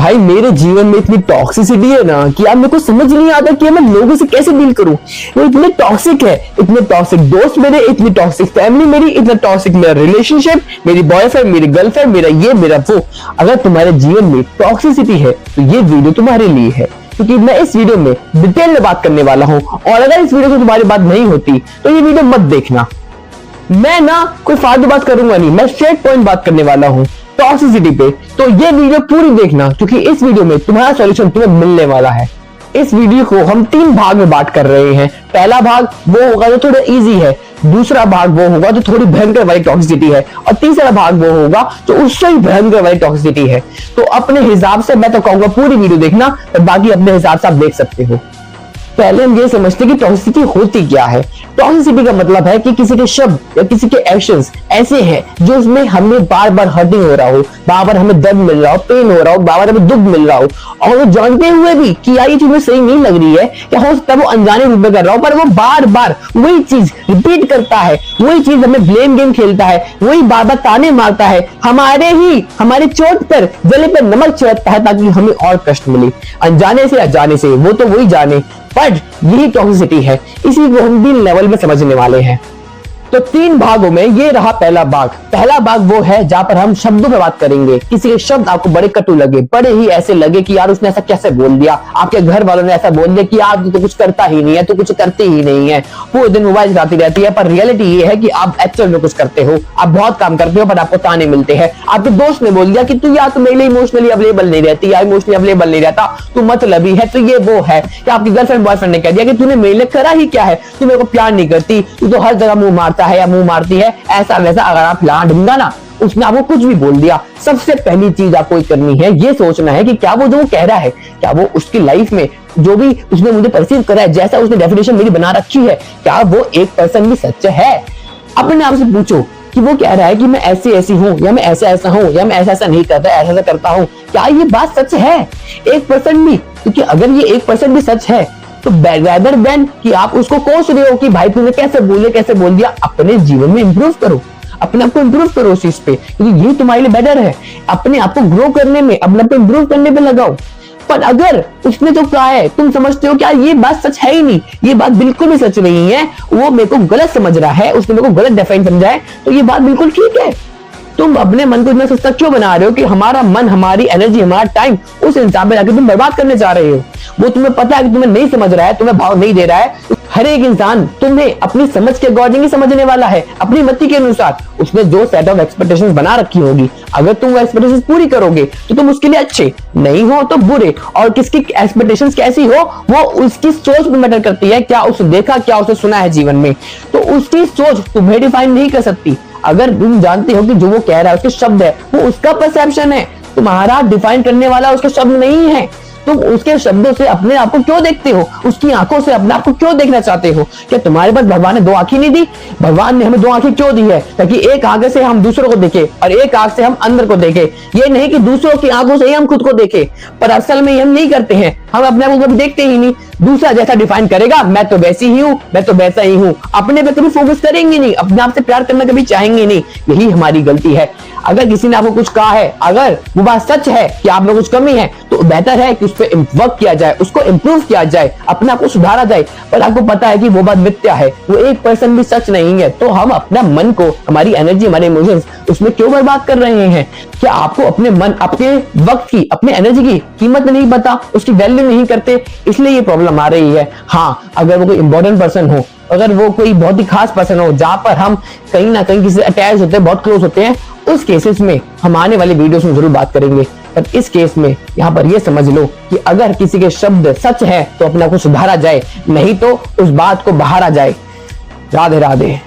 भाई मेरे जीवन में इतनी टॉक्सिसिटी है ना कि यार मेरे को समझ नहीं आता कि मैं लोगों से कैसे डील करूं। वो इतने टॉक्सिक है, इतने टॉक्सिक दोस्त मेरे, इतनी टॉक्सिक फैमिली मेरी, इतना टॉक्सिक मेरा रिलेशनशिप, मेरी बॉयफ्रेंड, मेरी गर्लफ्रेंड, मेरा ये मेरा वो। अगर तुम्हारे जीवन में टॉक्सिसिटी है तो ये वीडियो तुम्हारे लिए है, क्योंकि मैं इस वीडियो में डिटेल में बात करने वाला हूं। और अगर इस वीडियो से तुम्हारी बात नहीं होती तो ये वीडियो मत देखना। मैं ना कोई फालतू बात करूंगा नहीं, मैं स्ट्रेट पॉइंट बात करने वाला हूं टॉक्सिसिटी पे। तो ये वीडियो पूरी देखना, क्योंकि इस वीडियो में तुम्हारा सॉल्यूशन तुम्हें मिलने वाला है। इस वीडियो को हम 3 भाग में बात कर रहे हैं। पहला भाग वो होगा जो थोड़ा इजी है, दूसरा भाग वो होगा जो थोड़ी भयंकर वाली टॉक्सिसिटी है, और तीसरा भाग वो होगा जो उससे ही भयंकर वाली टॉक्सिसिटी है। तो अपने हिसाब से मैं तो कहूंगा पूरी वीडियो देखना, और बाकी अपने हिसाब से आप देख सकते हो। पहले हम ये समझते हैं कि टॉक्सिसिटी होती क्या है। टॉक्सिसिटी का मतलब है कि किसी के शब्द या किसी के एक्शंस ऐसे हैं जो उसमें हमें बार बार हर्टिंग हो रहा हो, बार बार हमें दर्द मिल रहा हो, पेन हो रहा हो, बार बार हमें दुख मिल रहा हो, और वो जानते हुए भी कि यार ये चीज मुझे सही नहीं लग रही है, या हो सकता है वो अनजाने रूप में कर रहा हो, पर वो बार बार वही चीज रिपीट करता है, वही चीज हमें ब्लेम गेम खेलता है, वही बार बार ताने मारता है, हमारे चोट पर गले पर नमक छिड़कता है ताकि हमें और कष्ट मिले। अनजाने से अनजाने से, वो तो वही जाने, पर यही टॉक्सिसिटी है। इसी को हम 3 लेवल में समझने वाले हैं। तो 3 भागों में ये रहा पहला भाग। पहला भाग वो है जहां पर हम शब्दों पे बात करेंगे। किसी के शब्द आपको बड़े कटु लगे, बड़े ही ऐसे लगे कि यार उसने ऐसा कैसे बोल दिया, आपके घर वालों ने ऐसा बोल दिया कि यार तू तो कुछ करता ही नहीं है, तू कुछ करती ही नहीं है, पूरे दिन मोबाइल चलाती रहती है। पर रियलिटी ये है कि आप एक्चुअल में कुछ करते हो, आप बहुत काम करते हो, पर आपको ताने मिलते हैं। आपके दोस्त ने बोल दिया कि तू यार तू मेरे लिए इमोशनली अवेलेबल नहीं रहती, या इमोशनली अवेलेबल नहीं रहता, तू मतलबी है। तो ये वो है कि आपकी गर्लफ्रेंड बॉयफ्रेंड ने कह दिया कि तूने मेरे लिए करा ही क्या है, तू मेरे को प्यार नहीं करती, तू तो हर जगह मुंह मारता है या मुंह मारती है, ऐसा वैसा। अगर आप प्लान ढूंढा ना, उसने आपको कुछ भी बोल दिया, सबसे पहली चीज आपको करनी है ये सोचना है कि क्या वो जो वो कह रहा है, क्या वो उसकी लाइफ में जो भी उसने मुझे परसीव करा है, जैसा उसने डेफिनेशन मेरी बना रखी है, क्या वो 1% भी सच है। अपने आप से पूछो कि वो कह रहा है कि मैं ऐसी ऐसी हूं, या मैं ऐसा ऐसा हूं, या मैं ऐसा ऐसा नहीं करता, ऐसा ऐसा करता हूं, क्या ये बात सच है 1% भी? क्योंकि अगर ये 1% भी सच है तो rather than कि आप उसको कोस रहे हो कि भाई तूने कैसे बोल दिया, अपने जीवन में इंप्रूव करो, अपने आप को इंप्रूव करो उस चीज पे, क्योंकि ये तुम्हारे लिए बेटर है। अपने आप को ग्रो करने में, अपने आप को इंप्रूव करने पे लगाओ। पर अगर उसने जो कहा है तुम समझते हो क्या ये बात सच है ही नहीं, ये बात बिल्कुल भी सच नहीं है, वो मेरे को गलत समझ रहा है, उसने मेरे को गलत डिफाइन समझा है, तो ये बात बिल्कुल ठीक है। तुम अपने मन को इतना सस्ता क्यों बना रहे हो कि हमारा मन, हमारी एनर्जी, हमारा टाइम उस इंसान पे जाकर तुम बर्बाद करने जा रहे हो। वो तुम्हें पता है कि तुम्हें नहीं समझ रहा है, तुम्हें भाव नहीं दे रहा है। हर एक इंसान तुम्हें अपनी समझ के अकॉर्डिंग ही समझने वाला है, अपनी मति के अनुसार। उसने जो सेट ऑफ एक्सपेक्टेशंस बना रखी होगी, अगर तुम वो एक्सपेक्टेशंस पूरी करोगे तो तुम उसके लिए अच्छे, नहीं हो तो बुरे। और किसकी एक्सपेक्टेशंस कैसी हो वो उसकी सोच पे मैटर करती है, क्या उसने देखा, क्या उसने सुना है जीवन में। तो उसकी सोच तुम्हें डिफाइन नहीं कर सकती। अगर तुम जानते हो कि जो वो कह रहा है उसके शब्द है, वो उसका परसेप्शन है, तुम्हारा डिफाइन करने वाला उसके शब्द नहीं है। तुम उसके शब्दों से अपने आप को क्यों देखते हो, उसकी आंखों से अपने आप को क्यों देखना चाहते हो? क्या तुम्हारे पास भगवान ने 2 आंखें नहीं दी? भगवान ने हमें 2 आंखें क्यों दी है? ताकि एक आंख से हम दूसरों को देखें और एक आंख से हम अंदर को देखें। ये नहीं कि दूसरों की आंखों से ही हम खुद को देखें, पर असल में हम नहीं करते हैं। हम अपने आप को कभी देखते ही नहीं। दूसरा जैसा डिफाइन करेगा मैं तो वैसी ही हूँ, मैं तो वैसा ही हूँ, अपने पे कभी फोकस करेंगे नहीं, अपने आप से प्यार करना कभी चाहेंगे नहीं। यही हमारी गलती है। अगर किसी ने आपको कुछ कहा है, अगर वो बात सच है कि आप में कुछ कमी है, तो बेहतर है कि उस पर वर्क किया जाए, उसको इंप्रूव किया जाए, अपने आप को सुधारा जाए। पर आपको पता है कि वो बात मिथ्या है, वो 1% भी सच नहीं है, तो हम अपना मन को, हमारी एनर्जी, हमारे इमोशंस उसमें क्यों बर्बाद कर रहे हैं? क्या आपको अपने मन, अपने वक्त की, अपने एनर्जी की कीमत नहीं पता, उसकी वैल्यू नहीं करते, इसलिए ये प्रॉब्लम आ रही है। हाँ, अगर वो कोई इंपॉर्टेंट पर्सन हो, अगर वो कोई बहुत ही खास पर्सन हो जहां पर हम कहीं ना कहीं किसी से अटैच होते हैं, बहुत क्लोज होते हैं, उस केसेस में हम आने वाले वीडियोस में जरूर बात करेंगे। पर इस केस में यहाँ पर ये समझ लो कि अगर किसी के शब्द सच है तो अपने आप को सुधारा जाए, नहीं तो उस बात को बहारा जाए। राधे राधे।